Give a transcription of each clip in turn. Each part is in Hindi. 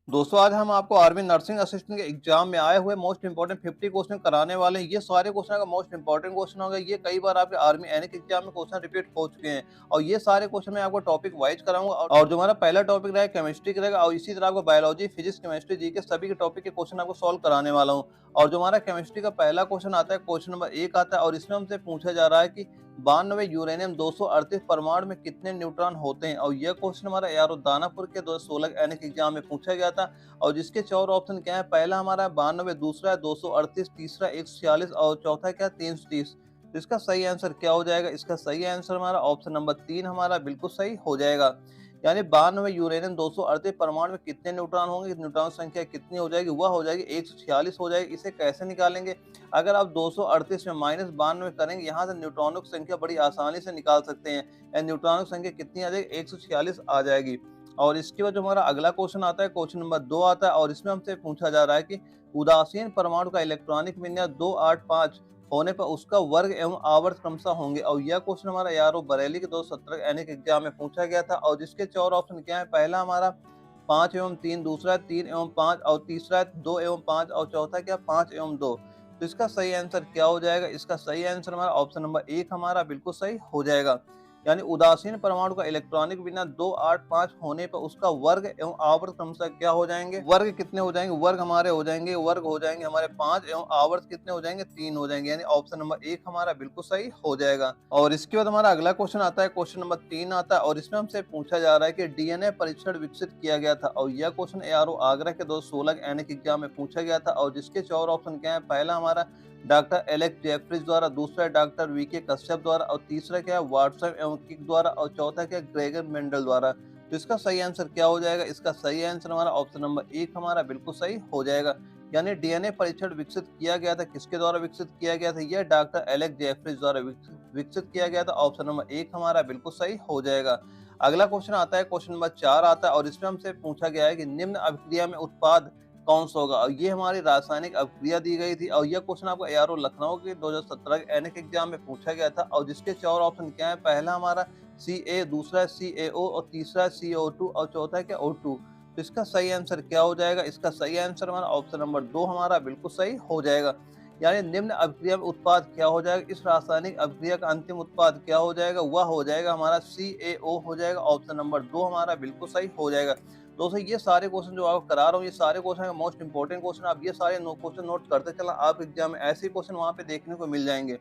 दोस्तों आज हम आपको आर्मी नर्सिंग असिस्टेंट के एग्जाम में आए हुए मोस्ट इंपोर्टेंट 50 क्वेश्चन कराने वाले हैं। ये सारे क्वेश्चन का मोस्ट इंपोर्टेंट क्वेश्चन होंगे। ये कई बार आपके आर्मी एनएक एग्जाम में क्वेश्चन रिपीट हो चुके हैं और ये सारे क्वेश्चन मैं आपको टॉपिक वाइज कराऊंगा। और जो हमारा पहला टॉपिक रहेगा केमिस्ट्री का रहेगा और इसी तरह आपको बायोलॉजी, फिजिक्स, केमिस्ट्री, जीके सभी के टॉपिक के क्वेश्चन आपको सॉल्व कराने वाला हूँ। और जो हमारा केमिस्ट्री का पहला क्वेश्चन आता है, क्वेश्चन नंबर 1 आता है और इसमें हमसे पूछा जा रहा है कि 92 यूरेनियम 238 परमाणु में कितने न्यूट्रॉन होते हैं। और यह क्वेश्चन हमारा यारो दानापुर के 2016 एनएक एग्जाम में पूछा गया था और जिसके 4 ऑप्शन क्या है, पहला हमारा 92, दूसरा है 238, तीसरा 146 और चौथा क्या 330। तो इसका सही आंसर क्या हो जाएगा? इसका सही आंसर हमारा ऑप्शन नंबर 3 हमारा बिल्कुल सही हो जाएगा। यानी 92 यूरेनियम 238 परमाणु में कितने न्यूट्रॉन होंगे, न्यूट्रॉन संख्या कितनी हो जाएगी? वह हो जाएगी 146 हो जाएगी। इसे कैसे निकालेंगे? अगर आप 238 में माइनस 92 करेंगे, यहाँ से न्यूट्रॉनों की संख्या बड़ी आसानी से निकाल सकते हैं। न्यूट्रॉनों की संख्या कितनी आ जाएगी? 146 आ जाएगी। और इसके बाद जो हमारा अगला क्वेश्चन आता है, क्वेश्चन नंबर 2 आता है और इसमें हमसे पूछा जा रहा है कि उदासीन परमाणु का इलेक्ट्रॉनिक विन्यास 285 होने पर उसका वर्ग एवं आवर्त क्रमशः होंगे। और यह क्वेश्चन हमारा यारो बरेली के 2017 एनएक एग्जाम में पूछा गया था और जिसके 4 ऑप्शन क्या है, पहला हमारा 5 एवं 3, दूसरा 3 एवं 5 और तीसरा 2 एवं 5 और चौथा क्या 5 एवं 2। तो इसका सही आंसर क्या हो जाएगा? इसका सही आंसर हमारा ऑप्शन नंबर 1 हमारा बिल्कुल सही हो जाएगा। यानी उदासीन परमाणु का इलेक्ट्रॉनिक विन्यास 285 होने पर उसका वर्ग एवं आवर्त क्रमशः क्या हो जाएंगे? वर्ग कितने हो जाएंगे? वर्ग हमारे हो जाएंगे, वर्ग हो जाएंगे हमारे 5 एवं आवर्त कितने हो जाएंगे? 3 हो जाएंगे। यानी ऑप्शन नंबर 1 हमारा बिल्कुल सही हो जाएगा। और इसके बाद हमारा अगला क्वेश्चन आता है, क्वेश्चन नंबर 3 आता है और इसमें हमसे पूछा जा रहा है कि डीएनए परीक्षण विकसित किया गया था। और यह क्वेश्चन एआरओ आगरा के 2016 एनएक एग्जाम में पूछा गया था और जिसके 4 ऑप्शन क्या है, पहला हमारा डॉक्टर एलेक्स जेफरीज द्वारा, दूसरा डॉक्टर वीके कश्यप द्वारा और तीसरा क्या है वाटसन एवं किक द्वारा और चौथा क्या ग्रेगर मेंडल द्वारा। तो इसका सही आंसर क्या हो जाएगा? इसका सही आंसर हमारा ऑप्शन नंबर 1 हमारा बिल्कुल सही हो जाएगा। यानी डीएनए परीक्षण विकसित किया गया था, किसके द्वारा विकसित किया गया था? यह डॉक्टर एलेक्स जेफरीज द्वारा विकसित किया गया था। ऑप्शन नंबर 1 हमारा बिल्कुल सही हो जाएगा। अगला क्वेश्चन आता है, क्वेश्चन नंबर 4 आता है और इसमें हमसे पूछा गया है कि निम्न अभिक्रिया में उत्पाद कौन सा होगा? और ये हमारी रासायनिक अभिक्रिया दी गई थी और यह क्वेश्चन आपको एआरओ लखनऊ के 2017 एनएक एग्जाम में पूछा गया था और जिसके 4 ऑप्शन क्या है, पहला हमारा सी, दूसरा CaO और तीसरा CO2 और चौथा क्या O2। तो इसका सही आंसर क्या हो जाएगा? इसका सही आंसर हमारा ऑप्शन नंबर 2 हमारा बिल्कुल सही हो जाएगा। यानी निम्न अभिक्रिया में उत्पाद क्या हो जाएगा? इस रासायनिक अभिक्रिया का अंतिम उत्पाद क्या हो जाएगा? वह हो जाएगा हमारा CaO हो जाएगा। ऑप्शन नंबर 2 हमारा बिल्कुल सही हो जाएगा। दोस्तों ये सारे क्वेश्चन जो आपको करा रहा हूँ, ये सारे क्वेश्चन मोस्ट इंपॉर्टेंट क्वेश्चन, आप ये सारे क्वेश्चन नोट करते चला, आप एग्जाम में ऐसे क्वेश्चन वहाँ पे देखने को मिल जाएंगे।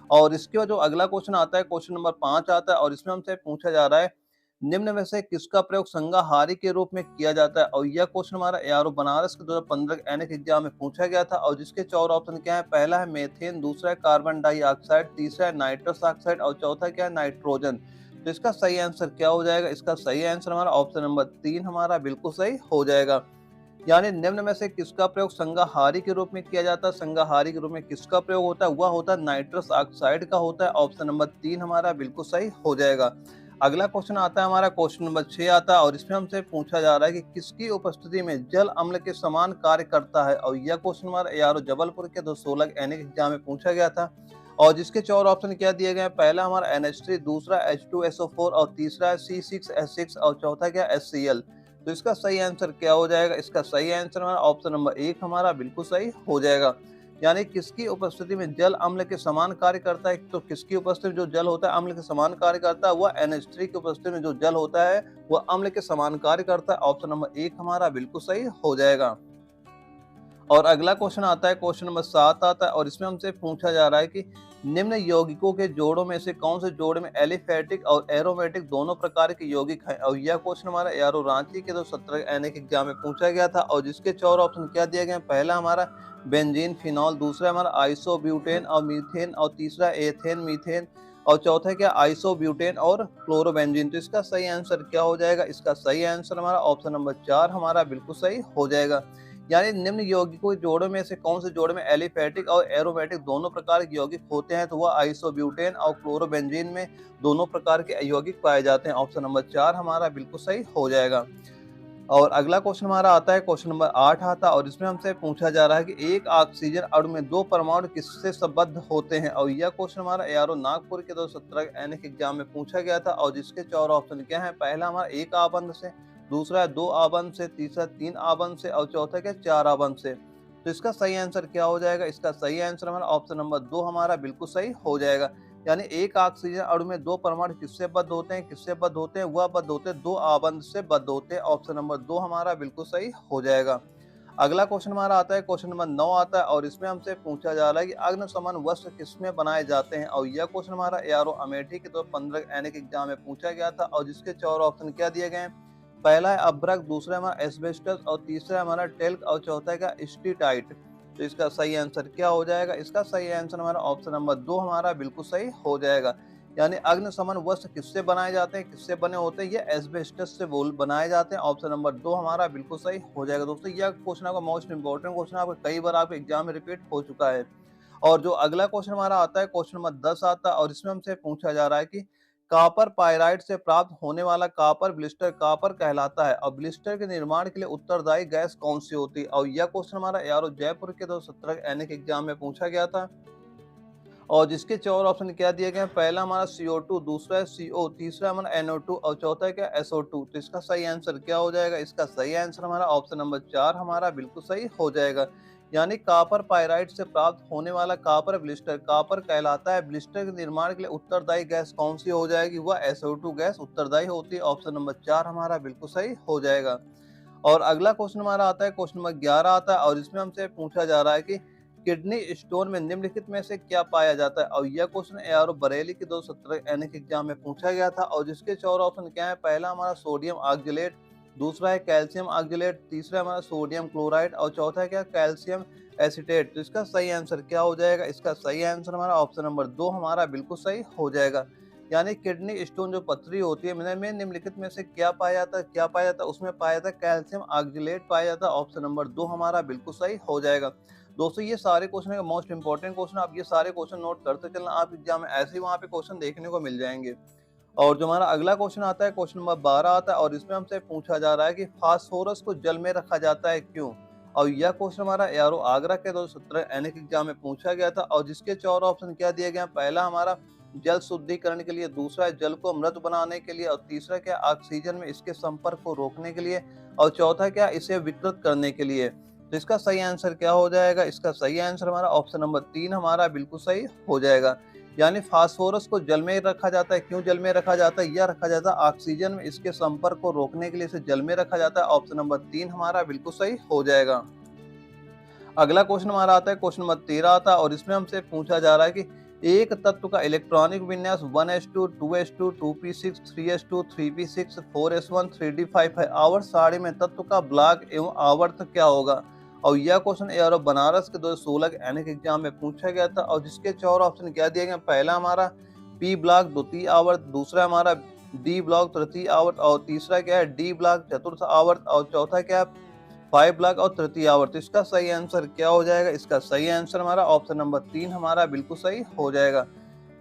और इसके बाद जो अगला क्वेश्चन आता है, क्वेश्चन नंबर 5 आता है और इसमें हमसे पूछा जा रहा है निम्न में से किसका प्रयोग संगाहारी के रूप में किया जाता है? और यह क्वेश्चन हमारा एआरओ बनारस के 2015 एनएक एग्जाम में पूछा गया था और जिसके 4 ऑप्शन क्या है, पहला है मेथेन, दूसरा है कार्बन डाइऑक्साइड, तीसरा है नाइट्रस ऑक्साइड और चौथा क्या है नाइट्रोजन। तो इसका सही आंसर क्या हो जाएगा? इसका सही आंसर हमारा ऑप्शन नंबर 3 हमारा बिल्कुल सही हो जाएगा। यानी निम्न में से किसका प्रयोग संगाहारी के रूप में किया जाता है? संगाहारी के रूप में किसका प्रयोग होता है? वह होता है नाइट्रस ऑक्साइड का होता है। ऑप्शन नंबर 3 हमारा बिल्कुल सही हो जाएगा। अगला क्वेश्चन आता है हमारा, क्वेश्चन नंबर 6 आता है और इसमें हमसे पूछा जा रहा है कि किसकी उपस्थिति में जल अम्ल के समान कार्य करता है? और यह क्वेश्चन हमारा एआरओ जबलपुर के 2016 एनएक एग्जाम में पूछा गया था और जिसके 4 ऑप्शन क्या दिए गए हैं, पहला हमारा NH3, दूसरा H2SO4 और तीसरा C6H6 और चौथा क्या HCl। तो इसका सही आंसर क्या हो जाएगा? इसका सही आंसर हमारा ऑप्शन नंबर 1 हमारा बिल्कुल सही हो जाएगा। यानी किसकी उपस्थिति में जल अम्ल के समान कार्य करता है? तो किसकी उपस्थिति में जो जल होता है अम्ल के समान कार्य करता है? वह NH3 की उपस्थिति में जो जल होता है वह अम्ल के समान कार्य करता है। ऑप्शन नंबर 1 हमारा बिल्कुल सही हो जाएगा। और अगला क्वेश्चन आता है, क्वेश्चन नंबर 7 आता है और इसमें हमसे पूछा जा रहा है कि निम्न यौगिकों के जोड़ों में से कौन से जोड़ में एलिफेटिक और एरोमेटिक दोनों प्रकार के यौगिक हैं? और यह क्वेश्चन हमारा एआरओ रांची के 2017 एनएक एग्जाम में पूछा गया था और जिसके 4 ऑप्शन क्या दिए गए हैं, पहला हमारा बेंजीन फिनॉल, दूसरा हमारा आइसोब्यूटेन और मीथेन और तीसरा एथेन मीथेन और चौथा क्या आइसोब्यूटेन और क्लोरोबेंजीन। तो इसका सही आंसर क्या हो जाएगा? इसका सही आंसर हमारा ऑप्शन नंबर 4 हमारा बिल्कुल सही हो जाएगा। यानी निम्न यौगिकों के जोड़ों में से कौन से जोड़ में एलिफेटिक और एरोमेटिक दोनों प्रकार के यौगिक होते हैं? तो वह आइसोब्यूटेन और क्लोरोबेंजीन में दोनों प्रकार के यौगिक पाए जाते हैं। ऑप्शन नंबर 4 हमारा बिल्कुल सही हो जाएगा। और अगला क्वेश्चन हमारा आता है, क्वेश्चन नंबर 8 आता है और इसमें हमसे पूछा जा रहा है कि एक ऑक्सीजन अणु में 2 परमाणु किससे संबद्ध होते हैं? और यह क्वेश्चन हमारा एआरओ नागपुर के 2017 एनएक एग्जाम में पूछा गया था और जिसके 4 ऑप्शन क्या है, पहला हमारा एक आबंध से, दूसरा है 2 आबंद से, तीसरा 3 आबंद से और चौथा क्या 4 आबंद से। तो इसका सही आंसर क्या हो जाएगा? इसका सही आंसर हमारा ऑप्शन नंबर 2 हमारा बिल्कुल सही हो जाएगा। यानी एक ऑक्सीजन अणु में 2 परमाणु किससे बद्ध होते हैं? किससे बद्ध होते हैं? वह बद्ध होते हैं 2 आबंद से बद्ध होते हैं। ऑप्शन नंबर 2 हमारा बिल्कुल सही हो जाएगा। अगला क्वेश्चन हमारा आता है, क्वेश्चन नंबर 9 आता है और इसमें हमसे पूछा जा रहा है कि अग्निशमन वस्त्र किसमें बनाए जाते हैं? और यह क्वेश्चन हमारा एआरओ अमेठी के 2015 यानी कि एग्जाम में पूछा गया था और जिसके 4 ऑप्शन क्या दिए गए हैं? पहला है अभ्रक, दूसरा हमारा एस्बेस्टस और तीसरा हमारा टेल्क और चौथा क्या स्टीटाइट। तो इसका सही आंसर क्या हो जाएगा? इसका सही आंसर हमारा ऑप्शन नंबर 2 हमारा बिल्कुल सही हो जाएगा। यानी अग्निशमन वस्त्र किससे बनाए जाते हैं? किससे बने होते हैं? ये एस्बेस्टस से बनाए जाते हैं। ऑप्शन नंबर 2 हमारा बिल्कुल सही हो जाएगा। दोस्तों यह क्वेश्चन आपका मोस्ट इंपोर्टेंट क्वेश्चन आपका कई बार आपके एग्जाम में रिपीट हो चुका है। और जो अगला क्वेश्चन हमारा आता है, क्वेश्चन नंबर 10 आता है और इसमें हमसे पूछा जा रहा है कि कॉपर पाइराइट से प्राप्त होने वाला कॉपर ब्लिस्टर कॉपर कहलाता है और ब्लिस्टर के निर्माण के लिए उत्तरदायी गैस कौन सी होती है? और यह क्वेश्चन हमारा एआरओ जयपुर के 2017 यानी कि एग्जाम में पूछा गया था और जिसके 4 ऑप्शन क्या दिए गए हैं? पहला हमारा CO2, दूसरा है CO, तीसरा हमारा NO2 और चौथा है क्या SO2। तो इसका सही आंसर क्या हो जाएगा? इसका सही आंसर हमारा ऑप्शन नंबर 4 हमारा बिल्कुल सही हो जाएगा। यानी कॉपर पाइराइट से प्राप्त होने वाला कॉपर ब्लिस्टर कॉपर कहलाता है। ब्लिस्टर के निर्माण के लिए उत्तरदायी गैस कौन सी हो जाएगी? वह SO2 गैस उत्तरदायी होती है। ऑप्शन नंबर 4 हमारा बिल्कुल सही हो जाएगा। और अगला क्वेश्चन हमारा आता है, क्वेश्चन नंबर 11 आता है और इसमें हमसे पूछा जा रहा है कि किडनी स्टोन में निम्नलिखित में से क्या पाया जाता है? और यह क्वेश्चन एआरओ बरेली के 2017 यानी कि एग्जाम में पूछा गया था और जिसके 4 ऑप्शन क्या है? पहला हमारा सोडियम ऑक्जेलेट, दूसरा है कैल्शियम ऑक्जेलेट, तीसरा हमारा सोडियम क्लोराइड और चौथा है क्या कैल्शियम एसिटेट। तो इसका सही आंसर क्या हो जाएगा? इसका सही आंसर हमारा ऑप्शन नंबर 2 हमारा बिल्कुल सही हो जाएगा। यानी किडनी स्टोन जो पथरी होती है में निम्नलिखित में से क्या पाया जाता है? क्या पाया जाता है? उसमें पाया जाता है कैल्शियम ऑक्जेलेट पाया जाता है। ऑप्शन नंबर 2 हमारा बिल्कुल सही हो जाएगा। दोस्तों ये सारे क्वेश्चन है मोस्ट इंपॉर्टेंट क्वेश्चन, आप ये सारे क्वेश्चन नोट करते चलना, आप एग्जाम में ऐसे ही वहाँ पे क्वेश्चन देखने को मिल जाएंगे। और जो हमारा अगला क्वेश्चन आता है, क्वेश्चन नंबर 12 आता है और इसमें हमसे पूछा जा रहा है कि फास्फोरस को जल में रखा जाता है क्यों? और यह क्वेश्चन हमारा एआरओ आगरा के 2017 यानी कि एग्जाम में पूछा गया था और जिसके 4 ऑप्शन क्या दिए गए हैं? पहला हमारा जल शुद्धिकरण के लिए, दूसरा है जल को मृत बनाने के लिए और तीसरा क्या ऑक्सीजन में इसके संपर्क को रोकने के लिए और चौथा क्या इसे विकृत करने के लिए। तो इसका सही आंसर क्या हो जाएगा? इसका सही आंसर हमारा ऑप्शन नंबर 3 हमारा बिल्कुल सही हो जाएगा। यानी फास्फोरस को जल में रखा जाता है। क्यों जल में रखा जाता है? यह रखा जाता है ऑक्सीजन में इसके संपर्क को रोकने के लिए इसे जल में रखा जाता है। ऑप्शन नंबर 3 हमारा बिल्कुल सही हो जाएगा। अगला क्वेश्चन हमारा आता है, क्वेश्चन नंबर 13 आता है और इसमें हमसे पूछा जा रहा है कि एक तत्व का इलेक्ट्रॉनिक विन्यास 1s2, 2s2, 2p6, 3s2, 3p6, 4s1, 3d5 है। आवर्त सारणी में तत्व का ब्लॉक एवं आवर्त क्या होगा? और यह क्वेश्चन एआरओ बनारस के 2016 यानी कि एग्जाम में पूछा गया था और जिसके 4 ऑप्शन क्या दिए गए? पहला हमारा पी ब्लॉक द्वितीय आवर्त, दूसरा हमारा डी ब्लॉक तृतीय आवर्त और तीसरा क्या है डी ब्लॉक चतुर्थ आवर्त और चौथा क्या है 5 ब्लॉक और तृतीय आवर्त। इसका सही आंसर क्या हो जाएगा? इसका सही आंसर हमारा ऑप्शन नंबर 3 हमारा बिल्कुल सही हो जाएगा।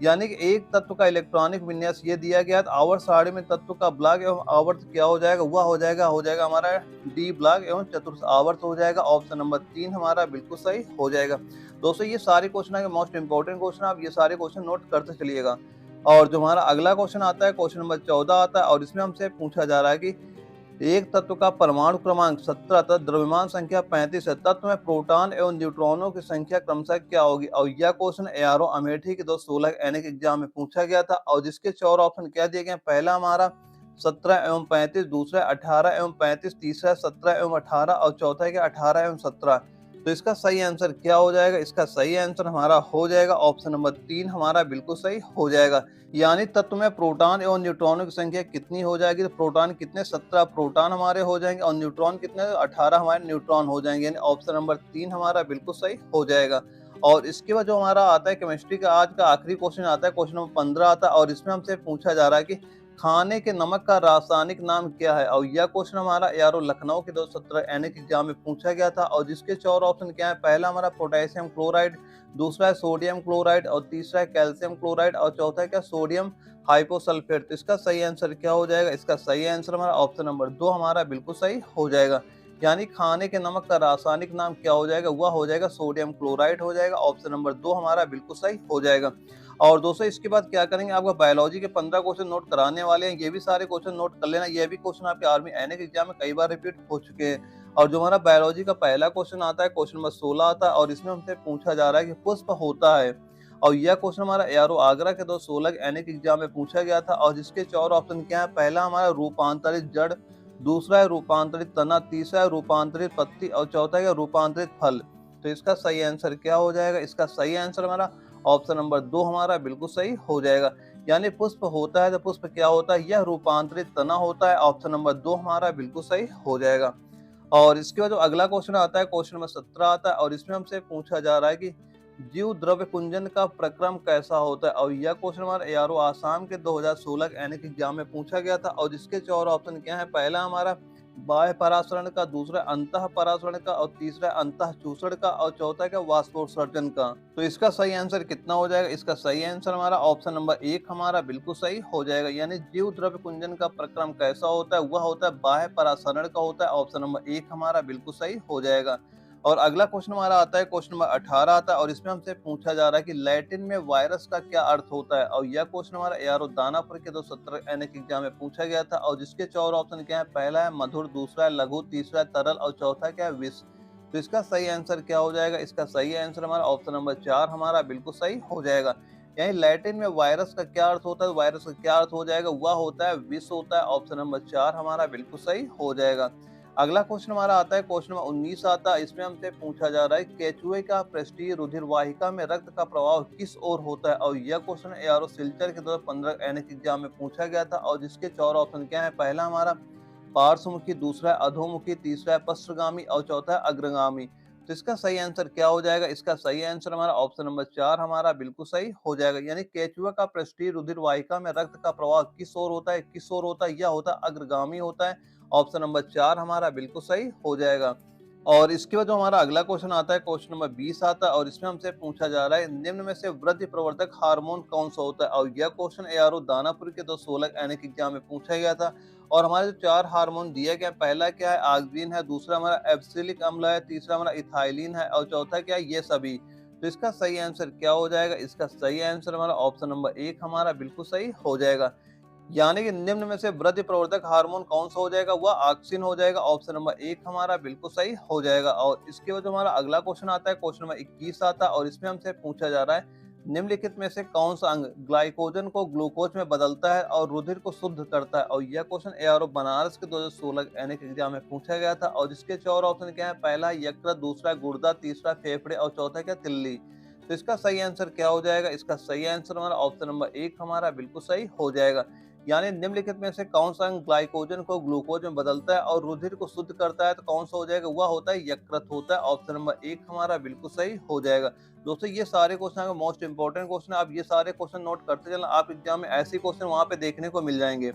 यानी कि एक तत्व का इलेक्ट्रॉनिक विन्यास ये दिया गया तो आवर्त सारणी में तत्व का ब्लॉक एवं आवर्त क्या हो जाएगा? वह हो जाएगा हमारा डी ब्लॉक एवं चतुर्थ आवर्त हो जाएगा। ऑप्शन नंबर 3 हमारा बिल्कुल सही हो जाएगा। दोस्तों ये सारे क्वेश्चन है मोस्ट इंपॉर्टेंट क्वेश्चन, आप ये सारे क्वेश्चन नोट करते चलिएगा। और जो हमारा अगला क्वेश्चन आता है, क्वेश्चन नंबर 14 आता है और इसमें हमसे पूछा जा रहा है कि एक तत्व का परमाणु क्रमांक 17 तथा द्रव्यमान संख्या 35 है। तत्व में प्रोटॉन एवं न्यूट्रॉनों की संख्या क्रमशः क्या होगी? और यह क्वेश्चन एआरओ अमेठी के 2016 यानी कि एग्जाम में पूछा गया था और जिसके 4 ऑप्शन क्या दिए गए? पहला हमारा 17 एवं 35, दूसरा 18 एवं 35, तीसरा 17 एवं 18 और चौथा है 18 एवं 17। तो इसका सही आंसर क्या हो जाएगा? इसका सही आंसर हमारा हो जाएगा ऑप्शन नंबर 3 हमारा बिल्कुल सही हो जाएगा। यानी तत्व में प्रोटॉन एवं न्यूट्रॉनों की संख्या कितनी हो जाएगी? तो प्रोटॉन कितने? 17 प्रोटॉन हमारे हो जाएंगे और न्यूट्रॉन कितने? 18 हमारे न्यूट्रॉन हो जाएंगे। यानी ऑप्शन नंबर 3 हमारा बिल्कुल सही हो जाएगा। और इसके बाद जो हमारा आता है केमिस्ट्री का आज का आखिरी क्वेश्चन आता है, क्वेश्चन नंबर 15 आता है और इसमें हमसे पूछा जा रहा है कि खाने के नमक का रासायनिक नाम क्या है? और यह क्वेश्चन हमारा एआरओ लखनऊ के 2017 यानी कि एग्जाम में पूछा गया था और जिसके 4 ऑप्शन क्या है? पहला हमारा पोटेशियम क्लोराइड, दूसरा है सोडियम क्लोराइड और तीसरा है कैल्शियम क्लोराइड और चौथा है क्या सोडियम हाइपोसल्फेट। तो इसका सही आंसर क्या हो जाएगा? इसका सही आंसर हमारा ऑप्शन नंबर 2 हमारा बिल्कुल सही हो जाएगा। यानी खाने के नमक का रासायनिक नाम क्या हो जाएगा? वह हो जाएगा सोडियम क्लोराइड हो जाएगा। ऑप्शन नंबर 2 हमारा बिल्कुल सही हो जाएगा। और दोस्तों इसके बाद क्या करेंगे, आपका बायोलॉजी के 15 क्वेश्चन नोट कराने वाले हैं, ये भी सारे क्वेश्चन नोट कर लेना। ये भी क्वेश्चन आपके आर्मी एनए के एग्जाम में कई बार रिपीट हो चुके हैं। और जो हमारा बायोलॉजी का पहला क्वेश्चन आता है, क्वेश्चन नंबर 16 आता है, और इसमें हमसे पूछा जा रहा है कि पुष्प होता है। और यह क्वेश्चन हमारा एआरओ आगरा के 2016 के एनए के एग्जाम में पूछा गया था। और जिसके 4 ऑप्शन क्या है, पहला हमारा रूपांतरित जड़, दूसरा है रूपांतरित तना, तीसरा है रूपांतरित पत्ती, और चौथा है रूपांतरित फल। तो इसका सही आंसर क्या हो जाएगा, इसका सही आंसर हमारा ऑप्शन नंबर 2 हमारा बिल्कुल सही हो जाएगा। यानी पुष्प होता है तो पुष्प क्या होता है, यह रूपांतरित तना होता है। ऑप्शन नंबर 2 हमारा बिल्कुल सही हो जाएगा। और इसके बाद जो अगला क्वेश्चन आता है, क्वेश्चन नंबर 17 आता है, और इसमें हमसे पूछा जा रहा है कि जीव द्रव्य कुंजन का प्रक्रम कैसा होता है। और यह क्वेश्चन हमारा एआरओ आसाम के 2016 के एनए के एग्जाम में पूछा गया था। और जिसके 4 ऑप्शन क्या है, पहला हमारा बाह्य परासरण का, दूसरा अंतः परासरण का, और तीसरा अंतः चूसण का, और चौथा क्या वाष्पोत्सर्जन का। तो इसका सही आंसर कितना हो जाएगा, इसका सही आंसर हमारा ऑप्शन नंबर 1 हमारा बिल्कुल सही हो जाएगा। यानी जीव द्रव्य कुंजन का प्रक्रम कैसा होता है, वह होता है बाह्य परासरण का होता है। ऑप्शन नंबर 1 हमारा बिल्कुल सही हो जाएगा। और अगला क्वेश्चन हमारा आता है, क्वेश्चन नंबर 18 आता है, और इसमें हमसे पूछा जा रहा है कि लैटिन में वायरस का क्या अर्थ होता है। और यह क्वेश्चन हमारा एआरओ दानापुर के 2017 एनए के एग्जाम में पूछा गया था। और जिसके 4 ऑप्शन क्या है, पहला है मधुर, दूसरा है लघु, तीसरा है तरल, और चौथा क्या है विष। तो इसका सही आंसर क्या हो जाएगा, इसका सही आंसर हमारा ऑप्शन नंबर 4 हमारा बिल्कुल सही हो जाएगा। यानी लैटिन में वायरस का क्या अर्थ होता है, वायरस का क्या अर्थ हो जाएगा, वह होता है विष होता है। ऑप्शन नंबर 4 हमारा बिल्कुल सही हो जाएगा। अगला क्वेश्चन हमारा आता है, क्वेश्चन नंबर 19 आता है। इसमें हमसे पूछा जा रहा है केचुए का पृष्ठीय रुधिर वाहिका में रक्त का प्रवाह किस ओर होता है। और यह क्वेश्चन एआरओ सिलचर के 2015 एनए के एग्जाम में पूछा गया था। और जिसके 4 ऑप्शन क्या है, पहला हमारा पार्श्वमुखी, दूसरा है अधोमुखी, तीसरा है पश्चगामी, और चौथा है अग्रगामी। तो इसका सही आंसर क्या हो जाएगा, इसका सही आंसर हमारा ऑप्शन नंबर 4 हमारा बिल्कुल सही हो जाएगा। यानी केचुआ का पृष्ठीय रुधिर वाहिका में रक्त का प्रवाह किस ओर होता है, किस ओर होता है, यह होता है अग्रगामी होता है। ऑप्शन नंबर 4 हमारा बिल्कुल सही हो जाएगा। और इसके बाद जो हमारा अगला क्वेश्चन आता है, क्वेश्चन नंबर 20 आता है, और इसमें हमसे पूछा जा रहा है निम्न में से वृद्धि प्रवर्धक हार्मोन कौन सा होता है। और यह क्वेश्चन एआरओ दानापुर के 2016 एनए के एग्जाम में पूछा गया था। और हमारे जो 4 हार्मोन दिया गया, पहला क्या है ऑक्सिन है, दूसरा हमारा एब्सिलिक अम्ल है, तीसरा हमारा इथाइलिन है, और चौथा क्या है ये सभी। तो इसका सही आंसर क्या हो जाएगा, इसका सही आंसर हमारा ऑप्शन नंबर 1 हमारा बिल्कुल सही हो जाएगा। यानी कि निम्न में से वृद्धि प्रवर्धक हार्मोन कौन सा हो जाएगा, वह ऑक्सिन हो जाएगा। ऑप्शन नंबर 1 हमारा बिल्कुल सही हो जाएगा। और इसके बाद जो हमारा अगला क्वेश्चन आता है, क्वेश्चन नंबर 21 आता है, और इसमें हमसे पूछा जा रहा है निम्नलिखित में से कौन सा अंग ग्लाइकोजन को ग्लूकोज में बदलता है और रुधिर को शुद्ध करता है। और यह क्वेश्चन एआरओ बनारस के 2016 एनए के एग्जाम में पूछा गया था। और जिसके 4 ऑप्शन क्या है, पहला यकृत, दूसरा गुर्दा, तीसरा फेफड़े, और चौथा क्या तिल्ली। तो इसका सही आंसर क्या हो जाएगा, इसका सही आंसर हमारा ऑप्शन नंबर 1 हमारा बिल्कुल सही हो जाएगा। यानी निम्नलिखित में से कौन सा अंग ग्लाइकोजन को ग्लूकोज में बदलता है और रुधिर को शुद्ध करता है, तो कौन सा हो जाएगा, वह होता है यकृत होता है। ऑप्शन नंबर 1 हमारा बिल्कुल सही हो जाएगा। दोस्तों ये सारे क्वेश्चन मोस्ट इंपॉर्टेंट क्वेश्चन है, आप ये सारे क्वेश्चन नोट करते चलना, आप एग्जाम में ऐसे क्वेश्चन वहां पे देखने को मिल जाएंगे।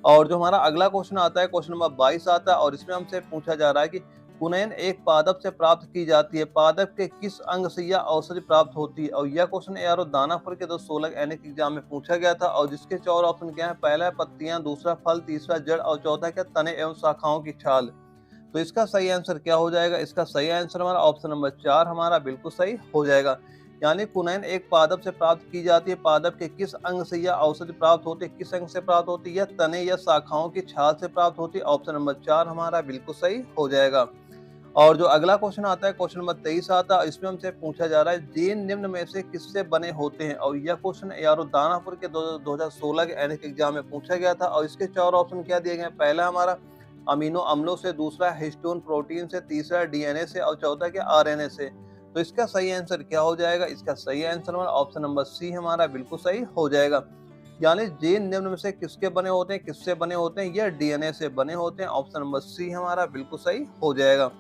और जो हमारा अगला क्वेश्चन आता है, क्वेश्चन नंबर 22 आता है, और इसमें हमसे पूछा जा रहा है कि कुनैन एक पादप से प्राप्त की जाती है, पादप के किस अंग से यह औषधि प्राप्त होती है। और यह क्वेश्चन एआरओ दानापुर के 2016 एनए के एग्जाम में पूछा गया था। और जिसके 4 ऑप्शन क्या है, पहला है पत्तियां, दूसरा फल, तीसरा जड़, और चौथा क्या तने एवं शाखाओं की छाल। तो इसका सही आंसर क्या हो जाएगा, इसका सही आंसर हमारा ऑप्शन नंबर 4 हमारा बिल्कुल सही हो जाएगा। यानी कुनैन एक पादप से प्राप्त की जाती है, पादप के किस अंग से यह औषधि प्राप्त होती है, किस अंग से प्राप्त होती है, यह तने या शाखाओं की छाल से प्राप्त होती है। ऑप्शन नंबर 4 हमारा बिल्कुल सही हो जाएगा। और जो अगला क्वेश्चन आता है, क्वेश्चन नंबर 23 आता है, इसमें हमसे पूछा जा रहा है जीन निम्न में से किससे बने होते हैं। और यह क्वेश्चन एआरओ दानापुर के 2016 के एनए के एग्जाम में पूछा गया था। और इसके 4 ऑप्शन क्या दिए गए, पहला हमारा अमीनो अम्लों से, दूसरा हिस्टोन प्रोटीन से, तीसरा डीएनए से, और चौथा क्या आरएनए से। तो इसका सही आंसर क्या हो जाएगा, इसका सही आंसर हमारा ऑप्शन नंबर सी हमारा बिल्कुल सही हो जाएगा। यानी जीन निम्न में से किसके बने होते हैं, किससे बने होते हैं, यह डीएनए से बने होते हैं। ऑप्शन नंबर सी हमारा बिल्कुल सही हो जाएगा।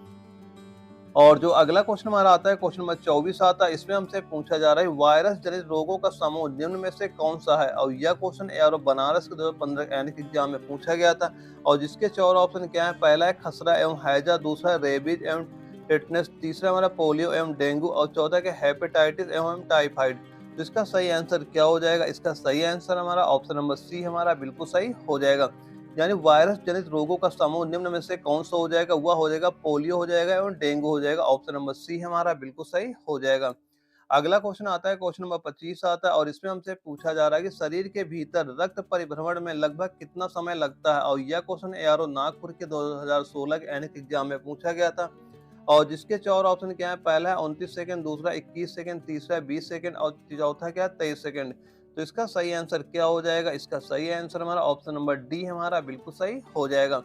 और जो अगला क्वेश्चन हमारा आता है, क्वेश्चन नंबर 24 आता है, इसमें हमसे पूछा जा रहा है वायरस जनित रोगों का समूह निम्न में से कौन सा है। और यह क्वेश्चन एआरओ बनारस के 2015 एनए के एग्जाम में पूछा गया था। और जिसके 4 ऑप्शन क्या है, पहला है खसरा एवं हैजा, दूसरा रेबीज एवं टेटनस, तीसरा हमारा पोलियो एवं डेंगू, और चौथा क्या हेपेटाइटिस एवं टाइफाइड। तो इसका सही आंसर क्या हो जाएगा, इसका सही आंसर हमारा ऑप्शन नंबर सी हमारा बिल्कुल सही हो जाएगा। यानी वायरस जनित रोगों का समूह निम्न में से कौन सा हो जाएगा, वह हो जाएगा पोलियो हो जाएगा एवं डेंगू हो जाएगा। ऑप्शन नंबर सी हमारा बिल्कुल सही हो जाएगा। अगला क्वेश्चन आता है, क्वेश्चन नंबर 25 आता है और इसमें हमसे पूछा जा रहा है कि शरीर के भीतर रक्त परिभ्रमण में लगभग कितना समय लगता है। और यह क्वेश्चन एआरओ नागपुर के 2016 के एनएक एग्जाम में पूछा गया था। और जिसके 4 ऑप्शन क्या है, पहला है 29 सेकंड, दूसरा 21 सेकंड, तीसरा 20 सेकंड और चौथा क्या है 23 सेकंड। तो इसका सही आंसर क्या हो जाएगा? इसका सही आंसर हमारा ऑप्शन नंबर डी हमारा बिल्कुल सही हो जाएगा।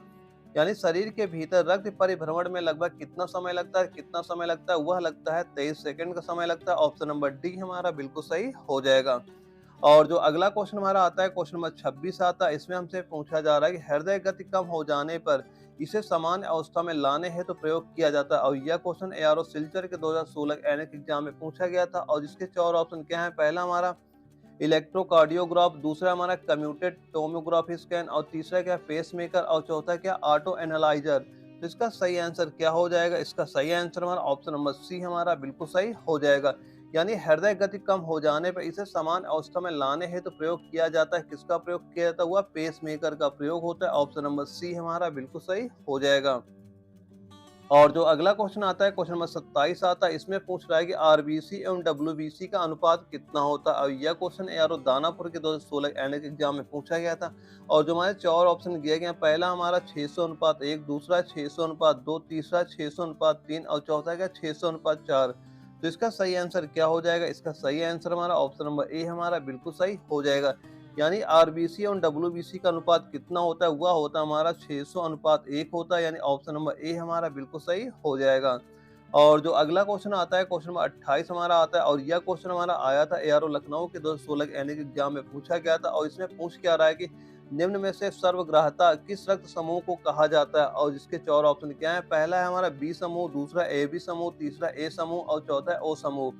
यानी शरीर के भीतर रक्त परिभ्रमण में लगभग कितना समय लगता है, कितना समय लगता है, वह लगता है 23 सेकंड का समय लगता है। ऑप्शन नंबर डी हमारा बिल्कुल सही हो जाएगा। और जो अगला क्वेश्चन हमारा आता है, क्वेश्चन नंबर 26 आता है, इसमें हमसे पूछा जा रहा है कि हृदय गति कम हो जाने पर इसे सामान्य अवस्था में लाने हेतु प्रयोग किया जाता है। और यह क्वेश्चन एआरओ सिलचर के 2016 एनएक एग्जाम में पूछा गया था। और जिसके 4 ऑप्शन क्या है, पहला हमारा इलेक्ट्रोकार्डियोग्राफ, दूसरा हमारा कम्यूटेड टोमोग्राफी स्कैन और तीसरा क्या पेसमेकर और चौथा क्या ऑटो एनालाइजर। तो इसका सही आंसर क्या हो जाएगा? इसका सही आंसर हमारा ऑप्शन नंबर सी हमारा बिल्कुल सही हो जाएगा। यानी हृदय गति कम हो जाने पर इसे समान अवस्था में लाने हेतु तो प्रयोग किया जाता है। किसका प्रयोग किया जाता है? हुआ पेसमेकर का प्रयोग होता है। ऑप्शन नंबर सी हमारा बिल्कुल सही हो जाएगा। और जो अगला क्वेश्चन आता है, क्वेश्चन नंबर 27 आता है, इसमें पूछ रहा है कि आरबीसी एवं डब्ल्यूबीसी का अनुपात कितना होता है। और यह क्वेश्चन यारो दानापुर के 2016 एनएक एग्जाम में पूछा गया था। और जो हमारे 4 ऑप्शन दिए गए हैं, पहला हमारा 600:1, दूसरा 600:2, तीसरा 600:3 और चौथा क्या 600:4। तो इसका सही आंसर क्या हो जाएगा? इसका सही आंसर हमारा ऑप्शन नंबर ए हमारा बिल्कुल सही हो जाएगा। यानी आरबीसी और डब्ल्यूबीसी का अनुपात कितना होता है? वह होता है हमारा 600:1 होता है। यानी ऑप्शन नंबर ए हमारा बिल्कुल सही हो जाएगा। और जो अगला क्वेश्चन आता है, क्वेश्चन नंबर 28 हमारा आता है और यह क्वेश्चन हमारा आया था एआरओ लखनऊ के 2016 एनएक एग्जाम में पूछा गया था। और इसमें पूछ क्या रहा है कि निम्न में से सर्वग्राहता किस रक्त समूह को कहा जाता है। और जिसके 4 ऑप्शन क्या है, पहला है हमारा बी समूह, दूसरा ए बी समूह, तीसरा ए समूह और चौथा है ओ समूह।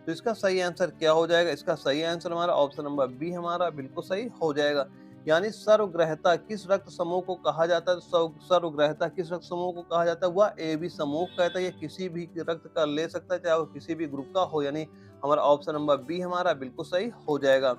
तो इसका सही आंसर क्या हो जाएगा? इसका सही आंसर हमारा ऑप्शन नंबर बी हमारा बिल्कुल सही हो जाएगा। यानी सर्वग्रहता किस रक्त समूह को कहा जाता है? सर्वग्रहता किस रक्त समूह को कहा जाता है? वह ए बी समूह कहता है। ये किसी भी रक्त का ले सकता है, चाहे वो किसी भी ग्रुप का हो। यानी हमारा ऑप्शन नंबर बी हमारा बिल्कुल सही हो जाएगा।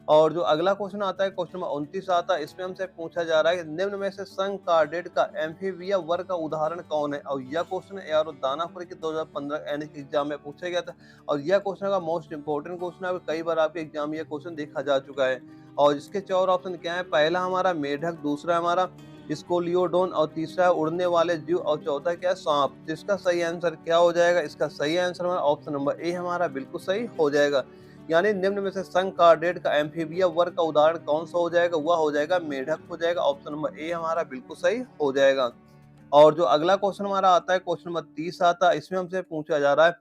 और जो अगला क्वेश्चन आता है, क्वेश्चन नंबर 29 आता है, इसमें हमसे पूछा जा रहा है कि निम्न में से संघ कार्डेट का एम्फीबिया वर्ग का उदाहरण कौन है। और यह क्वेश्चन यार दानापुर के 2015 एनएक एग्जाम में पूछा गया था। और यह क्वेश्चन का मोस्ट इंपोर्टेंट क्वेश्चन है, कई बार आपके एग्जाम में यह क्वेश्चन देखा जा चुका है। और इसके 4 ऑप्शन क्या है, पहला हमारा मेढक, दूसरा हमारा स्कोलियोडोन और तीसरा है उड़ने वाले जीव और चौथा क्या है सांप। जिसका सही आंसर क्या हो जाएगा? इसका सही आंसर हमारा ऑप्शन नंबर ए हमारा बिल्कुल सही हो जाएगा। यानी निम्न में से संघ कार्डेट का एम्फीबिया वर्ग का उदाहरण कौन सा हो जाएगा? वह हो जाएगा मेढक हो जाएगा। ऑप्शन नंबर ए हमारा बिल्कुल सही हो जाएगा। और जो अगला क्वेश्चन हमारा आता है, क्वेश्चन नंबर 30 आता है, इसमें हमसे पूछा जा रहा है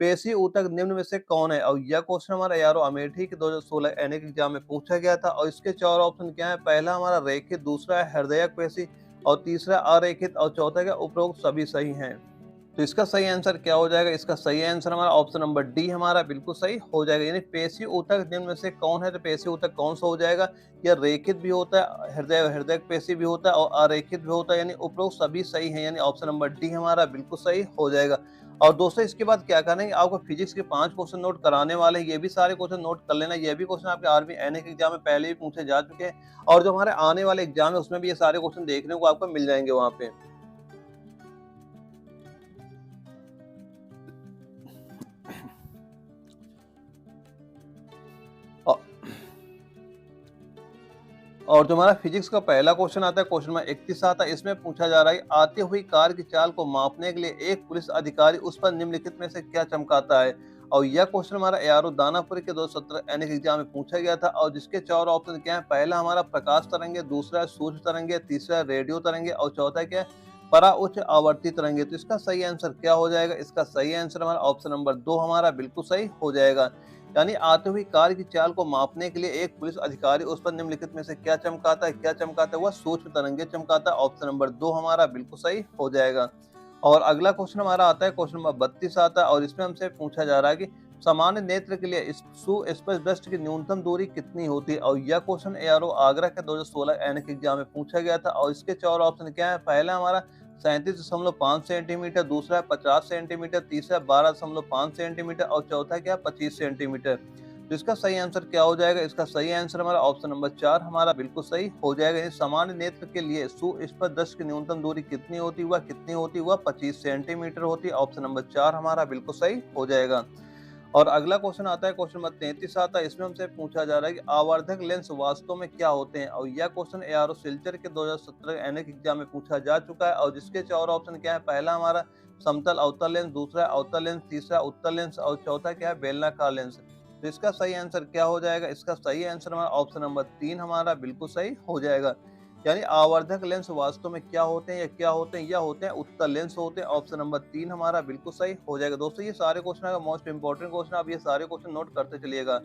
पेशी ऊतक निम्न में से कौन है। और यह क्वेश्चन हमारा यारो अमेठी के 2016 एनएक एग्जाम में पूछा गया था। और इसके 4 ऑप्शन क्या है, पहला हमारा रेखित, दूसरा है हृदयक पेशी और तीसरा अरेखित और चौथा क्या उपरोक्त सभी सही हैं। तो इसका सही आंसर क्या हो जाएगा? इसका सही आंसर हमारा ऑप्शन नंबर डी हमारा बिल्कुल सही हो जाएगा। यानी पेशी ऊतक निम्न में से कौन है? तो पेशी ऊतक कौन सा हो जाएगा? यह रेखित भी होता है, हृदय पेशी भी होता है और अरेखित भी होता है। यानी उपरोक्त सभी सही हैं। यानी ऑप्शन नंबर डी हमारा बिल्कुल सही हो जाएगा। और दोस्तों इसके बाद क्या करना है, आपको फिजिक्स के 5 क्वेश्चन नोट कराने वाले हैं। ये भी सारे क्वेश्चन नोट कर लेना। ये भी क्वेश्चन आपके आर्मी एनए के एग्जाम में पहले भी पूछे जा चुके हैं और जो हमारे आने वाले एग्जाम है उसमें भी ये सारे क्वेश्चन देखने को आपको मिल जाएंगे वहां पे। और जो हमारा फिजिक्स का पहला क्वेश्चन आता है, क्वेश्चन नंबर 31 आता है, इसमें पूछा जा रहा है आती हुई कार की चाल को मापने के लिए एक पुलिस अधिकारी उस पर निम्नलिखित में से क्या चमकाता है। और यह क्वेश्चन हमारा एआरओ दानापुर के 2017 एनएक एग्जाम में पूछा गया था। और जिसके 4 ऑप्शन क्या है, पहला हमारा प्रकाश तरंगे, दूसरा सूर्य तरंगे, तीसरा रेडियो तरंगे और चौथा क्या है परा उच्च आवर्ती तरंगे। तो इसका सही आंसर क्या हो जाएगा? इसका सही आंसर हमारा ऑप्शन नंबर 2 हमारा बिल्कुल सही हो जाएगा। यानी आती हुई कार की चाल को मापने के लिए एक पुलिस अधिकारी उस पर निम्नलिखित में से क्या चमकाता है? क्या चमकाता है? वह सूक्ष्म तरंगे चमकाता है। ऑप्शन नंबर 2 हमारा बिल्कुल सही हो जाएगा। और अगला क्वेश्चन हमारा आता है, क्वेश्चन नंबर 32 आता है और इसमें हमसे पूछा जा रहा है कि सामान्य नेत्र के लिए सुस्पष्ट दृष्टि की न्यूनतम दूरी कितनी होती है। और यह क्वेश्चन एआरओ आगरा के 2016 एनएक एग्जाम में पूछा गया था। और इसके 4 ऑप्शन क्या है, पहला हमारा 37.5 सेंटीमीटर, दूसरा 50 सेंटीमीटर, तीसरा 12.5 सेंटीमीटर और चौथा क्या 25 सेंटीमीटर। तो इसका सही आंसर क्या हो जाएगा? इसका सही आंसर हमारा ऑप्शन नंबर 4 हमारा बिल्कुल सही हो जाएगा। यानी सामान्य नेत्र के लिए सुस्पष्ट दृष्टि की न्यूनतम दूरी कितनी होती है? वह 25 सेंटीमीटर होती है। ऑप्शन नंबर 4 हमारा बिल्कुल सही हो जाएगा। और अगला क्वेश्चन आता है, क्वेश्चन नंबर 33 आता है, इसमें हमसे पूछा जा रहा है कि आवर्धक लेंस वास्तव में क्या होते हैं। और यह क्वेश्चन एआरओ सिल्चर के 2017 एनएक एग्जाम में पूछा जा चुका है। और जिसके 4 ऑप्शन क्या है, पहला हमारा समतल अवतल लेंस, दूसरा अवतल लेंस, तीसरा उत्तल लेंस और चौथा क्या है, बेलनाकार लेंस। तो इसका सही आंसर क्या हो जाएगा, इसका सही आंसर हमारा ऑप्शन नंबर 3 हमारा बिल्कुल सही हो जाएगा। यानी आवर्धक लेंस वास्तव में क्या होते हैं, या क्या होते हैं, या होते हैं उत्तल लेंस होते हैं। ऑप्शन नंबर 3 हमारा बिल्कुल सही हो जाएगा। दोस्तों ये सारे क्वेश्चन का मोस्ट इंपॉर्टेंट क्वेश्चन, आप ये सारे क्वेश्चन नोट करते चलिएगा।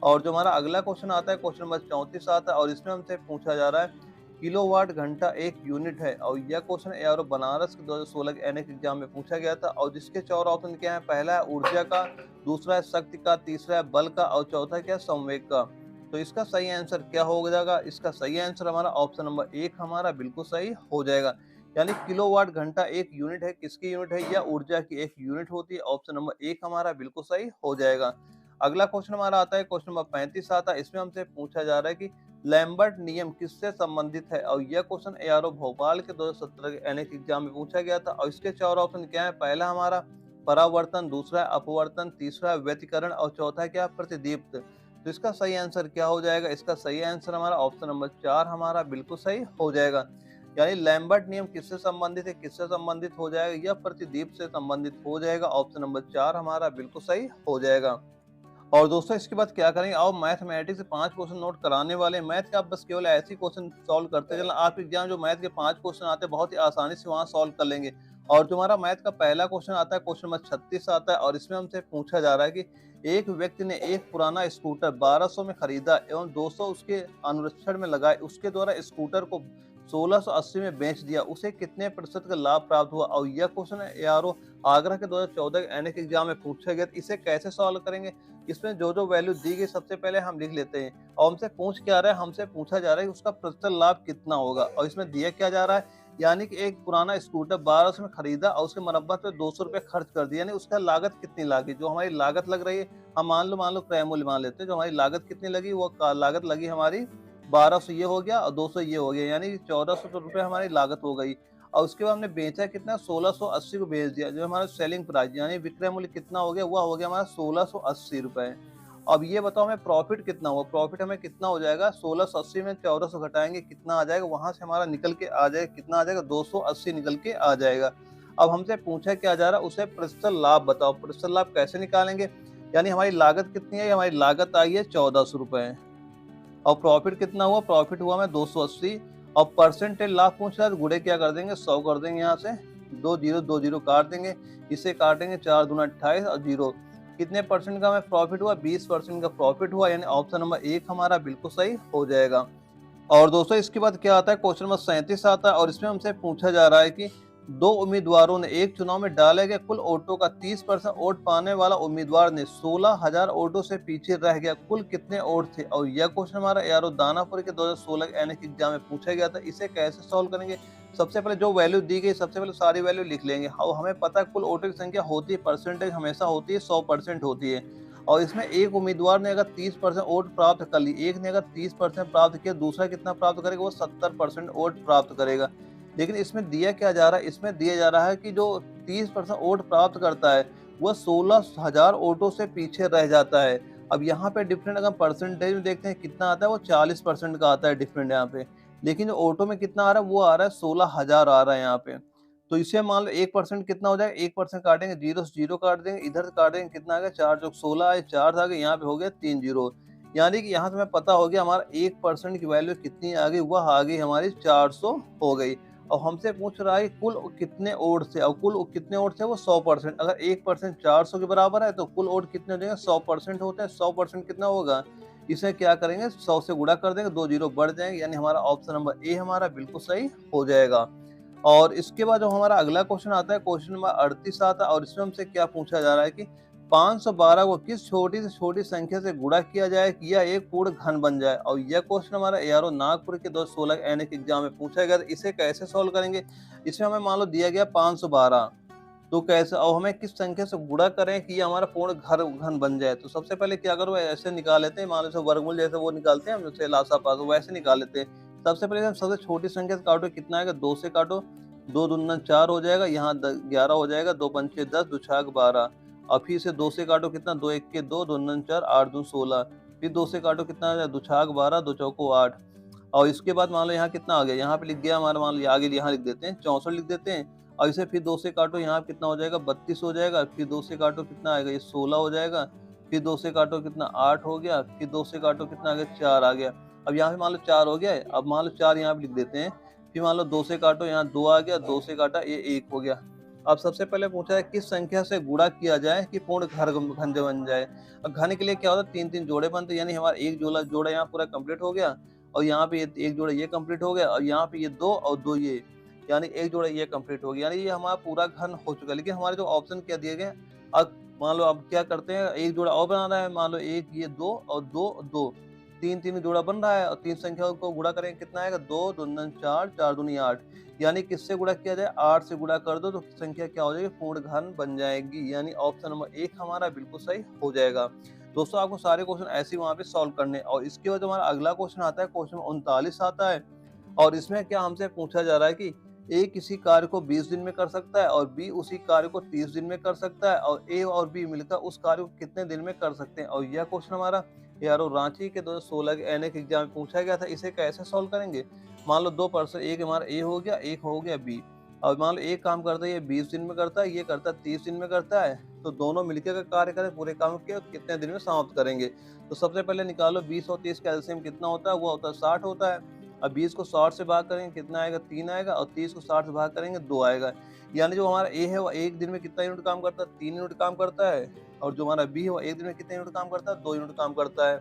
और जो हमारा अगला क्वेश्चन आता है, क्वेश्चन नंबर 34 आता है, और इसमें हमसे पूछा जा रहा है किलोवाट घंटा एक यूनिट है। और यह क्वेश्चन एआरओ बनारस के 2016 के एनएक एग्जाम में पूछा गया था। और जिसके 4 ऑप्शन क्या है, पहला है ऊर्जा का, दूसरा है शक्ति का, तीसरा है बल का और चौथा क्या है, संवेग का। तो इसका सही आंसर क्या हो जाएगा, इसका सही आंसर हमारा ऑप्शन नंबर 1 हमारा बिल्कुल सही हो जाएगा। यानी किलोवाट घंटा एक यूनिट है, किसकी यूनिट है, या ऊर्जा की एक यूनिट होती है। ऑप्शन नंबर 1 हमारा बिल्कुल सही हो जाएगा। अगला क्वेश्चन हमारा आता है, क्वेश्चन नंबर 35 आता है, इसमें हमसे पूछा जा रहा है कि लैम्बर्ट नियम किससे संबंधित है। और यह क्वेश्चन एआरओ भोपाल के 2017 के एनएक एग्जाम में पूछा गया था। और इसके 4 ऑप्शन क्या है, पहला हमारा परावर्तन, दूसरा है अपवर्तन, तीसरा है व्यतिकरण और चौथा क्या है, प्रतिदीप्त। तो इसका सही आंसर क्या हो जाएगा, इसका सही आंसर हमारा ऑप्शन नंबर 4 हमारा बिल्कुल सही हो जाएगा। यानी लैम्बर्ट नियम किससे संबंधित है, किससे संबंधित हो जाएगा, या प्रतिदीप्त से संबंधित हो जाएगा। ऑप्शन नंबर 4 हमारा बिल्कुल सही हो जाएगा। और दोस्तों इसके बाद क्या करेंगे, आओ मैथमेटिक्स से 5 क्वेश्चन नोट कराने वाले हैं। मैथ के आप बस केवल ऐसे क्वेश्चन सॉल्व करते चलना। आप एग्जाम जो मैथ के 5 क्वेश्चन आते हैं बहुत ही आसानी से वहां सॉल्व कर लेंगे। और जो हमारा मैथ का पहला क्वेश्चन आता है, क्वेश्चन नंबर 36 आता है, और इसमें हमसे पूछा जा रहा है कि एक व्यक्ति ने एक पुराना स्कूटर 1200 में खरीदा एवं 200 उसके अनुरक्षण में लगाए, उसके द्वारा स्कूटर को 1680 में बेच दिया, उसे कितने प्रतिशत का लाभ प्राप्त हुआ। और यह क्वेश्चन है यारो आगरा के 2014 एनएक एग्जाम में पूछा गया। इसे कैसे सॉल्व करेंगे, इसमें जो जो वैल्यू दी गई सबसे पहले हम लिख लेते हैं। और हमसे पूछ क्या रहा है, हमसे पूछा जा रहा है कि उसका प्रतिशत लाभ कितना होगा। और इसमें दिया क्या जा रहा है, यानी कि एक पुराना स्कूटर 1200 में खरीदा और उसके मरम्मत पे 200 रुपए खर्च कर दिया, यानी उसका लागत कितनी लगी। जो हमारी लागत लग रही है, हम मान लो क्रय मूल्य मान लेते हैं, जो हमारी लागत कितनी लगी, वो लागत लगी हमारी 1200 ये हो गया और 200 ये हो गया, यानी 1400 रुपए हमारी लागत हो गई। और उसके बाद हमने बेचा कितना, 1680 को बेच दिया। जो हमारा सेलिंग प्राइस यानी विक्रय मूल्य कितना हो गया, वह हो गया हमारा 1680 रुपए। अब ये बताओ हमें प्रॉफिट कितना हुआ, प्रॉफिट हमें कितना हो जाएगा, 1680 में 1400 घटाएंगे कितना आ जाएगा, वहां से हमारा निकल के आ जाएगा कितना आ जाएगा, 280 निकल के आ जाएगा। अब हमसे पूछा क्या जा रहा है, उसे प्रतिशत लाभ बताओ। प्रतिशत लाभ कैसे निकालेंगे, यानी हमारी लागत कितनी है, हमारी लागत आई है 1400 रुपए और प्रॉफिट कितना हुआ, प्रॉफिट हुआ हमें 280। और परसेंटेज लाभ पूछ रहा है, तो गुड़े क्या कर देंगे, 100 कर देंगे, यहाँ से 2 जीरो काट देंगे, इसे काटेंगे 4 दूना 28 और जीरो। कितने परसेंट का हमें प्रॉफिट हुआ, 20% का प्रॉफिट हुआ, यानी ऑप्शन नंबर 1 हमारा बिल्कुल सही हो जाएगा। और दोस्तों इसके बाद क्या आता है, क्वेश्चन नंबर 37 आता है, और इसमें हमसे पूछा जा रहा है कि दो उम्मीदवारों ने एक चुनाव में डाले गए कुल वोटों का 30% वोट पाने वाला उम्मीदवार ने 16,000 वोटों से पीछे रह गया, कुल कितने वोट थे। और यह क्वेश्चन हमारा यारो दानापुर के 2016 एनएक एग्जाम में पूछा गया था। इसे कैसे सॉल्व करेंगे, सबसे पहले जो वैल्यू दी गई सबसे पहले सारी वैल्यू लिख लेंगे। और हमें पता है कुल वोटों की संख्या होती है, परसेंटेज हमेशा होती है 100% होती है। और इसमें एक उम्मीदवार ने अगर 30% वोट प्राप्त कर ली, एक ने अगर 30% प्राप्त किया, दूसरा कितना प्राप्त करेगा, वो 70% वोट प्राप्त करेगा। लेकिन इसमें दिया क्या जा रहा है, इसमें दिया जा रहा है कि जो 30% वोट प्राप्त करता है वह 16,000 वोटों से पीछे रह जाता है। अब यहाँ पे डिफरेंट अगर परसेंटेज में देखते हैं कितना आता है, वो 40% का आता है डिफरेंट यहाँ पे। लेकिन जो ऑटो में कितना आ रहा है, वो आ रहा है 16,000 आ रहा है यहाँ पे। तो इसे मान लो 1% कितना हो जाएगा, 1% काटेंगे, जीरो से जीरो काट देंगे, इधर से काटेंगे कितना आ गया, 4 चौक 16 आए, 4 आ गए, यहाँ पे हो गया 3 जीरो। यानी कि यहाँ से हमें पता हो गया हमारा 1% की वैल्यू कितनी आ गई, वह आ गई हमारी 400 हो गई। और हमसे पूछ रहा है कुल कितने वोट थे, और कुल कितने वोट थे, वो 100%। अगर 1% 400 के बराबर है तो कुल वोट कितने हो जाएंगे, 100% होते हैं। 100% कितना होगा, इसे क्या करेंगे, 100 से गुणा कर देंगे, 2 जीरो बढ़ जाएंगे, यानी हमारा ऑप्शन नंबर ए हमारा बिल्कुल सही हो जाएगा। और इसके बाद जो हमारा अगला क्वेश्चन आता है, क्वेश्चन नंबर 38 आता है, और इसमें हमसे क्या पूछा जा रहा है कि 512 को किस छोटी से छोटी संख्या से गुणा किया जाए कि यह एक पूर्ण घन बन जाए। और यह क्वेश्चन हमारा एआरओ नागपुर के 2016 एनएक एग्जाम में पूछा गया था। इसे कैसे सॉल्व करेंगे, इसमें हमें मान लो दिया गया 512, तो कैसे और हमें किस संख्या से गुणा करें कि ये हमारा पूर्ण घन बन जाए। तो सबसे पहले क्या करो, ऐसे निकाल लेते हैं, मान लो वर्गमूल जैसे वो निकालते हैं हम, जैसे लासा पास वैसे निकाल लेते हैं। सबसे पहले हम सबसे छोटी संख्या से काटो, कितना आएगा, 2 से काटो, 2 दूना 4 हो जाएगा, यहाँ 11 हो जाएगा, 2 पंचे 10, 2 छाक 12। और फिर इसे 2 से काटो कितना, 2 एक के 2, 2 दूनी 4, 8 दूनी 16, फिर 2 से काटो कितना आ जाए, 2 छाक 12, 2 चौको 8। और इसके बाद मान लो यहाँ कितना आ गया, यहाँ पे लिख गया हमारा, मान लो आगे यहाँ लिख देते हैं 64 लिख देते हैं। और इसे फिर 2 से काटो, यहाँ कितना हो जाएगा, 32 हो जाएगा। फिर 2 से काटो कितना आएगा, ये 16 हो जाएगा। फिर 2 से काटो कितना, 8 हो गया। फिर 2 से काटो कितना आ गया, 4 आ गया। अब यहाँ पे मान लो 4 हो गया है, अब मान लो 4 यहाँ पे लिख देते हैं। फिर मान लो 2 से काटो, यहाँ 2 आ गया, 2 से काटा ये 1 हो गया। अब सबसे पहले पूछा है किस संख्या से गुणा किया जाए कि पूर्ण घन बन जाए। अब घन के लिए क्या होता है, 3-3 जोड़े बनते, यानी हमारा एक जोड़ा यहाँ पूरा कंप्लीट हो गया, और यहाँ पे ये एक जोड़ा ये कंप्लीट हो गया, और यहाँ पे ये 2 और 2 ये, यानी एक जोड़ा ये कंप्लीट हो गया, यानी ये हमारा पूरा घन हो चुका है। लेकिन हमारे जो ऑप्शन क्या दिए गए, अब मान लो अब क्या करते हैं, एक जोड़ा और बनाना है। मान लो एक ये 2 और 2 2, 3 जोड़ा बन रहा है, और 3 संख्याओं को गुणा करेंगे कितना आएगा, 2 दूनी 4, 4 दूनी 8। यानी किससे गुणा किया जाए, 8 से गुणा कर दो तो संख्या क्या हो जाएगी, पूर्ण घन बन जाएगी। यानी ऑप्शन नंबर 1 हमारा बिल्कुल सही हो जाएगा। दोस्तों आपको सारे क्वेश्चन ऐसे ही वहाँ पे सॉल्व करने, और इसके बाद हमारा अगला क्वेश्चन आता है, क्वेश्चन 39 आता है। और इसमें क्या हमसे पूछा जा रहा है कि ए किसी कार्य को 20 दिन में कर सकता है, और बी उसी कार्य को 30 दिन में कर सकता है, और ए और बी मिलकर उस कार्य को कितने दिन में कर सकते हैं। और यह क्वेश्चन हमारा यारो रांची के 2016 के एनएक एग्जाम में पूछा गया था। इसे कैसे सॉल्व करेंगे, मान लो 2 पर्सन, एक हमारा ए हो गया, एक हो गया बी। और मान लो एक काम करता है, ये 20 दिन में करता है, ये करता है 30 दिन में करता है, तो दोनों मिलकर का कार्य करें, पूरे काम के कितने दिन में समाप्त करेंगे। तो सबसे पहले निकालो 20 और 30 का एलसीएम कितना होता है, वो होता है 60 होता है। अब 20 को 60 से भाग करेंगे कितना आएगा, 3 आएगा, और 30 को 60 से भाग करेंगे 2 आएगा। यानी जो हमारा ए है वो एक दिन में कितना यूनिट काम करता है, 3 यूनिट काम करता है। और जो हमारा बी है वो एक दिन में कितने यूनिट काम करता है, 2 यूनिट काम करता है।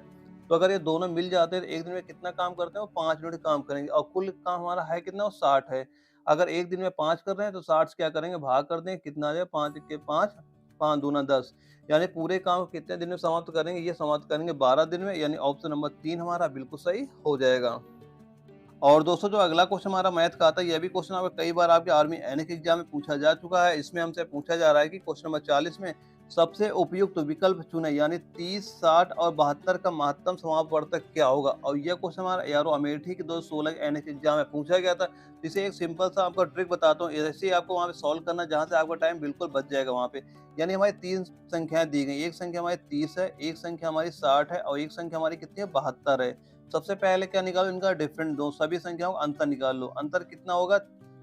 तो अगर ये दोनों मिल जाते हैं तो एक दिन में कितना काम करते हैं, वो 5 यूनिट काम करेंगे, और कुल काम हमारा है कितना, वो 60 है। अगर एक दिन में 5 कर रहे हैं तो 60 से क्या करेंगे, भाग कर देंगे, कितना आ जाएगा, 5 के 5, 5 दूना 10। यानी पूरे काम को कितने दिन में समाप्त करेंगे, ये समाप्त करेंगे 12 दिन में। यानी ऑप्शन नंबर 3 हमारा बिल्कुल सही हो जाएगा। और दोस्तों जो अगला क्वेश्चन हमारा मैथ का आता है, यह भी क्वेश्चन आपको कई बार आपके आर्मी एनएक एग्जाम में पूछा जा चुका है। इसमें हमसे पूछा जा रहा है कि क्वेश्चन नंबर 40 में सबसे उपयुक्त विकल्प चुने, यानी 30, 60 और 72 का महत्तम समापवर्तक क्या होगा। और यह क्वेश्चन हमारा यारो अमेठी के 2016 के एनएक एग्जाम में पूछा गया था। इसे एक सिंपल सा आपका ट्रिक बताता हूँ, ऐसे ही आपको वहाँ पे सॉल्व करना, जहाँ से आपका टाइम बिल्कुल बच जाएगा वहाँ पे। यानी हमारी 3 संख्याएं दी गई, एक संख्या हमारी 30 है, एक संख्या हमारी 60 है, और एक संख्या हमारी कितनी है, 72 है। सबसे पहले क्या निकालो, इनका डिफरेंट दो, सभी संख्याओं का अंतर निकाल लो। अंतर कितना होगा,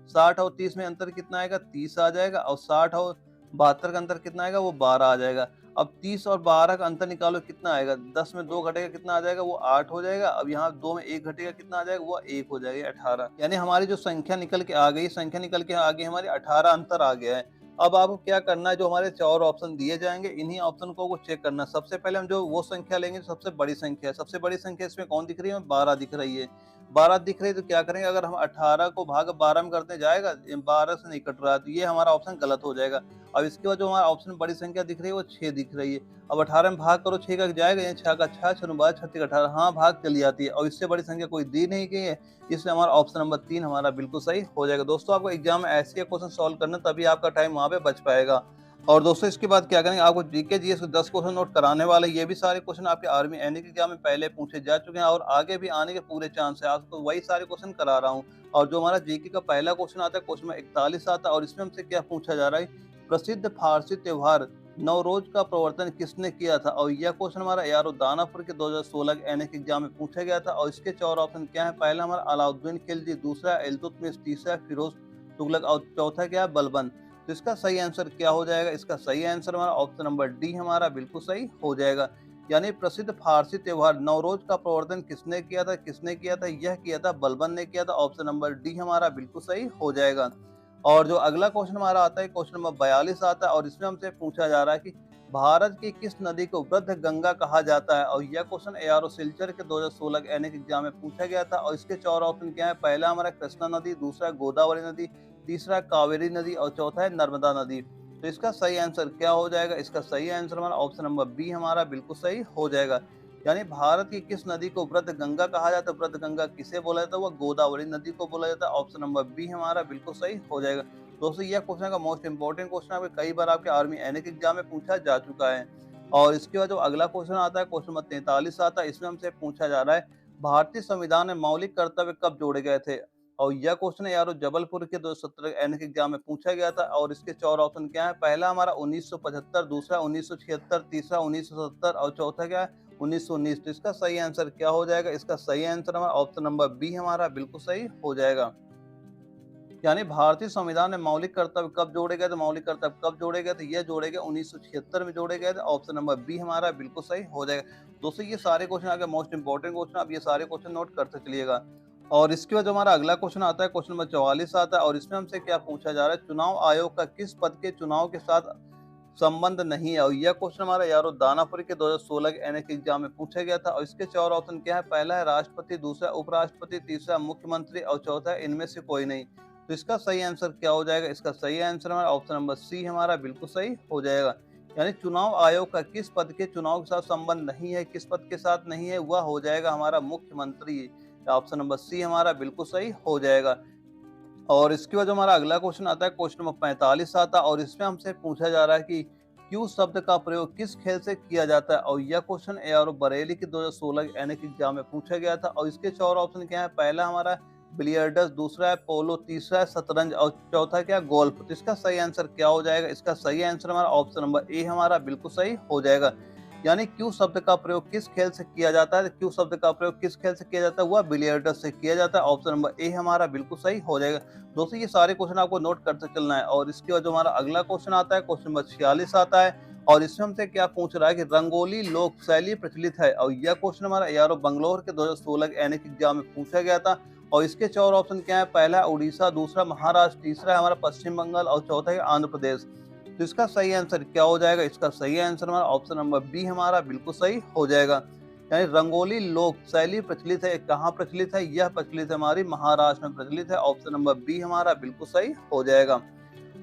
60 और 30 में अंतर कितना आएगा, 30 आ जाएगा, और 60 और 72 का अंतर कितना आएगा, वो 12 आ जाएगा। अब 30 और 12 का अंतर निकालो, कितना आएगा, 10 में 2 घटेगा कितना आ जाएगा, वो 8 हो जाएगा। अब यहाँ 2 में 1 घटेगा कितना आ जाएगा, वो 1 हो जाएगा, 18। यानी हमारी जो संख्या निकल के आ गई, संख्या निकल के आ गई हमारी 18 अंतर आ गया है। अब आपको क्या करना है, जो हमारे 4 ऑप्शन दिए जाएंगे, इन्हीं ऑप्शन को चेक करना। सबसे पहले हम जो वो संख्या लेंगे जो सबसे बड़ी संख्या है। सबसे बड़ी संख्या इसमें कौन दिख रही है, 12 दिख रही है। 12 दिख रही है तो क्या करेंगे, अगर हम 18 को भाग 12 में करते जाएगा, 12 से नहीं कट रहा है, तो ये हमारा ऑप्शन गलत हो जाएगा। अब इसके बाद जो हमारा ऑप्शन बड़ी संख्या दिख रही है वो 6 दिख रही है। अब 18 में भाग करो, 6 का जाएगा, ये 6 का 6, 6 12, 36, 18, हाँ भाग चली जाती है, और इससे बड़ी संख्या कोई दी नहीं गई है। इसलिए हमारा ऑप्शन नंबर 3 हमारा बिल्कुल सही हो जाएगा। दोस्तों आपको एग्जाम में ऐसे क्वेश्चन सॉल्व करना, तभी आपका टाइम वहाँ पे बच पाएगा। और दोस्तों इसके बाद क्या करेंगे, आपको जीके जीएस के 10 क्वेश्चन नोट कराने वाले, ये भी सारे क्वेश्चन आपके आर्मी एनडी के एग्जाम में पहले पूछे जा चुके हैं, और आगे भी आने के पूरे चांस है। आपको वही सारे क्वेश्चन करा रहा हूँ। और जो हमारा जीके का पहला क्वेश्चन आता है, क्वेश्चन 41 आता है, और इसमें हमसे क्या पूछा जा रहा है, प्रसिद्ध फारसी त्योहार नवरोज का प्रवर्तन किसने किया था। और यह क्वेश्चन हमारा यारो दानापुर के 2016 के एनएक एग्जाम में पूछा गया था। और इसके 4 ऑप्शन क्या है, पहला हमारा अलाउद्दीन खिलजी, दूसरा इल्तुतमिश, तीसरा फिरोज तुगलक, और चौथा क्या है, बलबन। तो इसका सही आंसर क्या हो जाएगा, इसका सही आंसर हमारा ऑप्शन नंबर डी हमारा बिल्कुल सही हो जाएगा। यानी प्रसिद्ध फारसी त्योहार नवरोज का प्रवर्तन किसने किया था, किसने किया था, यह किया था बलबन ने किया था। ऑप्शन नंबर डी हमारा बिल्कुल सही हो जाएगा। और जो अगला क्वेश्चन हमारा आता है, क्वेश्चन नंबर 42 आता है, और इसमें हमसे पूछा जा रहा है कि भारत की किस नदी को वृद्ध गंगा कहा जाता है। और यह क्वेश्चन एआरओ सिलचर के 2016 के एनएक एग्जाम में पूछा गया था। और इसके 4 ऑप्शन क्या है, पहला हमारा कृष्णा नदी, दूसरा गोदावरी नदी, तीसरा कावेरी नदी, और चौथा है नर्मदा नदी। तो इसका सही आंसर क्या हो जाएगा, इसका सही आंसर हमारा ऑप्शन नंबर बी हमारा बिल्कुल सही हो जाएगा। यानी भारत की किस नदी को वृद्ध गंगा कहा जाता है, वृद्ध गंगा किसे बोला जाता है, वो गोदावरी नदी को बोला जाता है। ऑप्शन नंबर बी हमारा बिल्कुल सही हो जाएगा। दोस्तों यह क्वेश्चन का मोस्ट इंपोर्टेंट क्वेश्चन है, कई बार आपके आर्मी एनएक एग्जाम में पूछा जा चुका है। और इसके बाद जो अगला क्वेश्चन आता है, क्वेश्चन नंबर 43 आता है, इसमें हमसे पूछा जा रहा है भारतीय संविधान में मौलिक कर्तव्य कब जोड़े गए थे। और यह क्वेश्चन यारो जबलपुर के 2017 एनएक एग्जाम में पूछा गया था। और इसके 4 ऑप्शन क्या है? पहला हमारा 1975, दूसरा 1976, तीसरा 1970 और चौथा क्या है? 1919। तो इसका सही आंसर क्या हो जाएगा? इसका सही आंसर हमारा ऑप्शन नंबर बी हमारा बिल्कुल सही हो जाएगा। यानी भारतीय संविधान में मौलिक कर्तव्य कब जोड़े गए थे? मौलिक कर्तव्य कब जोड़े गए थे? ये जोड़े गए 1976 में जोड़े गए थे। ऑप्शन नंबर बी हमारा बिल्कुल सही हो जाएगा। दोस्तों ये सारे क्वेश्चन आगे मोस्ट इंपोर्टेंट क्वेश्चन, आप ये सारे क्वेश्चन नोट करते चलिएगा। और इसके बाद जो हमारा अगला क्वेश्चन आता है, क्वेश्चन नंबर 44 आता है। और इसमें हमसे क्या पूछा जा रहा है? चुनाव आयोग का किस पद के चुनाव के साथ संबंध नहीं है? और यह क्वेश्चन हमारा यारो दानापुर के 2016 के एनएक एग्जाम में पूछा गया था। और इसके 4 ऑप्शन क्या है? पहला है राष्ट्रपति, दूसरा उपराष्ट्रपति, तीसरा मुख्यमंत्री और चौथा है इनमें से कोई नहीं। तो इसका सही आंसर क्या हो जाएगा? इसका सही आंसर हमारा ऑप्शन नंबर सी हमारा बिल्कुल सही हो जाएगा। यानी चुनाव आयोग का किस पद के चुनाव के साथ संबंध नहीं है, किस पद के साथ नहीं है, वह हो जाएगा हमारा मुख्यमंत्री। ऑप्शन नंबर सी हमारा बिल्कुल सही हो जाएगा। और इसके बाद हमारा अगला क्वेश्चन आता है, क्वेश्चन नंबर 45 आता है। और इसमें हमसे पूछा जा रहा है कि क्यू शब्द का प्रयोग किस खेल से किया जाता है? और यह क्वेश्चन एआरओ बरेली के 2016 एनएक एग्जाम में पूछा गया था। और इसके 4 ऑप्शन क्या है? पहला हमारा बिलियर्ड्स, दूसरा है पोलो, तीसरा है शतरंज और चौथा क्या? गोल्फ। तो इसका सही आंसर क्या हो जाएगा? इसका सही आंसर हमारा ऑप्शन नंबर ए हमारा बिल्कुल सही हो जाएगा। यानी क्यू शब्द का प्रयोग किस खेल से किया जाता है? क्यू शब्द का प्रयोग किस खेल से किया जाता है? वह बिलियर्ड्स से किया जाता है। ऑप्शन नंबर ए हमारा बिल्कुल सही हो जाएगा। दोस्तों ये सारे क्वेश्चन आपको नोट करते चलना है। और इसके बाद जो हमारा अगला क्वेश्चन आता है, क्वेश्चन नंबर 46 आता है। और इसमें हमसे क्या पूछ रहा है कि रंगोली लोक शैली प्रचलित है? और यह क्वेश्चन हमारा यारो बंगलोर के 2016 एनएक एग्जाम में पूछा गया था। और इसके 4 ऑप्शन क्या है? पहला है उड़ीसा, दूसरा महाराष्ट्र, तीसरा है हमारा पश्चिम बंगाल और चौथा है आंध्र प्रदेश। तो इसका सही आंसर क्या हो जाएगा? इसका सही आंसर हमारा ऑप्शन नंबर बी हमारा बिल्कुल सही हो जाएगा। यानी रंगोली लोक शैली प्रचलित है, कहाँ प्रचलित है? यह प्रचलित है हमारी महाराष्ट्र में प्रचलित है। ऑप्शन नंबर बी हमारा बिल्कुल सही हो जाएगा।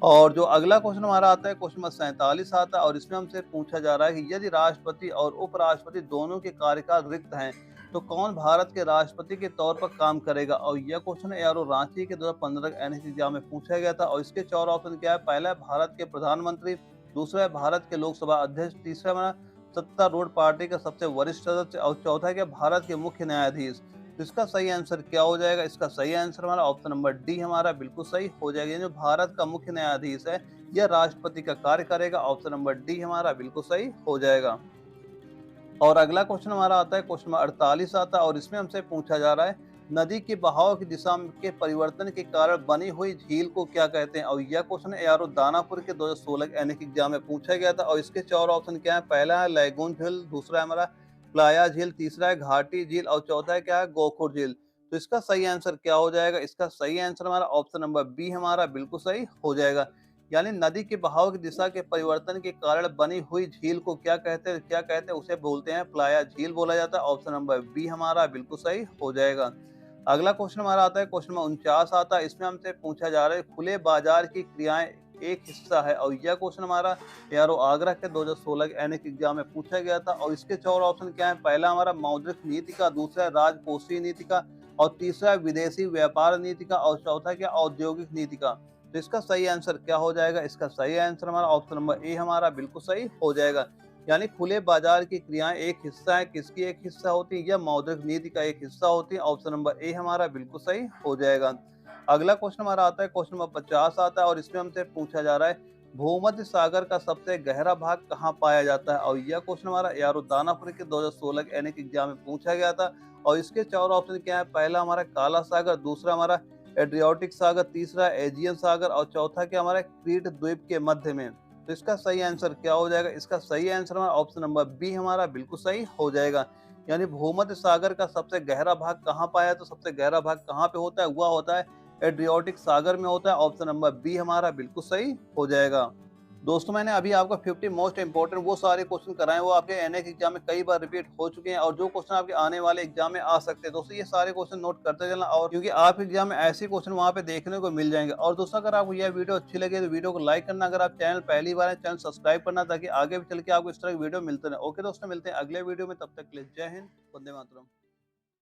और जो अगला क्वेश्चन हमारा आता है, क्वेश्चन नंबर 47 आता है। और इसमें हमसे पूछा जा रहा है कि यदि राष्ट्रपति और उपराष्ट्रपति दोनों के कार्यकाल रिक्त हैं तो कौन भारत के राष्ट्रपति के तौर पर काम करेगा? और यह क्वेश्चन है यारो रांची के 2015 एनएस एग्जाम में पूछा गया था। और इसके 4 ऑप्शन क्या है? पहला है भारत के प्रधानमंत्री, दूसरा है भारत के लोकसभा अध्यक्ष, तीसरा हमारा सत्तारूढ़ पार्टी का सबसे वरिष्ठ सदस्य और चौथा क्या? भारत के मुख्य न्यायाधीश। तो इसका सही आंसर क्या हो जाएगा? इसका सही आंसर हमारा ऑप्शन नंबर डी हमारा बिल्कुल सही हो जाएगा। जो भारत का मुख्य न्यायाधीश है यह राष्ट्रपति का कार्य करेगा। ऑप्शन नंबर डी हमारा बिल्कुल सही हो जाएगा। और अगला क्वेश्चन हमारा आता है, क्वेश्चन नंबर 48 आता है। और इसमें हमसे पूछा जा रहा है नदी के बहाव की दिशा के परिवर्तन के कारण बनी हुई झील को क्या कहते हैं? और यह क्वेश्चन यारो दानापुर के 2016 एनएक एग्जाम में पूछा गया था। और इसके 4 ऑप्शन क्या है? पहला है लैगून झील, दूसरा है हमारा प्लाया झील, तीसरा है घाटी झील और चौथा है क्या है? गोखुर झील। तो इसका सही आंसर क्या हो जाएगा? इसका सही आंसर हमारा ऑप्शन नंबर बी हमारा बिल्कुल सही हो जाएगा। यानी नदी के बहाव की दिशा के परिवर्तन के कारण बनी हुई झील को क्या कहते हैं? क्या कहते हैं? उसे बोलते हैं प्लाया झील बोला जाता है। ऑप्शन नंबर बी हमारा बिल्कुल सही हो जाएगा। अगला क्वेश्चन हमारा आता है, क्वेश्चन नंबर 49 आता है। इसमें हमसे पूछा जा रहा है खुले बाजार की क्रियाएं एक हिस्सा है। और यह क्वेश्चन हमारा यारो आगरा के 2016 के एनएक एग्जाम में पूछा गया था। और इसके 4 ऑप्शन क्या है? पहला हमारा मौद्रिक नीति का, दूसरा राजकोषीय नीति का और तीसरा विदेशी व्यापार नीति का और चौथा क्या? औद्योगिक नीति का। तो इसका सही आंसर क्या हो जाएगा? इसका सही आंसर हमारा ऑप्शन नंबर ए हमारा बिल्कुल सही हो जाएगा। यानी खुले बाजार की क्रियाएं एक हिस्सा है, किसकी एक हिस्सा होती है? यह मौद्रिक नीति का एक हिस्सा होती है। ऑप्शन नंबर ए हमारा बिल्कुल सही हो जाएगा। अगला क्वेश्चन हमारा आता है, क्वेश्चन नंबर 50 आता है। और इसमें हमसे पूछा जा रहा है भूमध्य सागर का सबसे गहरा भाग कहाँ पाया जाता है? और यह क्वेश्चन हमारा यारो दानापुर के 2016 एनएक एग्जाम में पूछा गया था। और इसके 4 ऑप्शन क्या है? पहला हमारा काला सागर, दूसरा हमारा एड्रियाटिक सागर, तीसरा एजियन सागर और चौथा क्या? हमारा क्रीट द्वीप के मध्य में। तो इसका सही आंसर क्या हो जाएगा? इसका सही आंसर हमारा ऑप्शन नंबर बी हमारा बिल्कुल सही हो जाएगा। यानी भूमध्य सागर का सबसे गहरा भाग कहाँ पाया? तो सबसे गहरा भाग कहाँ पे होता है? वह होता है एड्रियाटिक सागर में होता है। ऑप्शन नंबर बी हमारा बिल्कुल सही हो जाएगा। दोस्तों मैंने अभी आपको 50 मोस्ट इंपोर्टेंट वो सारे क्वेश्चन कराए, वो आपके एनएक एग्जाम में कई बार रिपीट हो चुके हैं और जो क्वेश्चन आपके आने वाले एग्जाम में आ सकते हैं। दोस्तों ये सारे क्वेश्चन नोट करते चलना, और क्योंकि आपके एग्जाम में ऐसे क्वेश्चन वहाँ पे देखने को मिल जाएंगे। और दोस्तों अगर आपको यह वीडियो अच्छी लगे तो वीडियो को लाइक करना, अगर आप चैनल पहली बार है चैनल सब्सक्राइब करना, ताकि आगे भी चल के आपको इस तरह की वीडियो मिलते रहे। ओके दोस्तों, मिलते हैं अगले वीडियो में, तब तक के लिए जय हिंद, वंदे मातरम।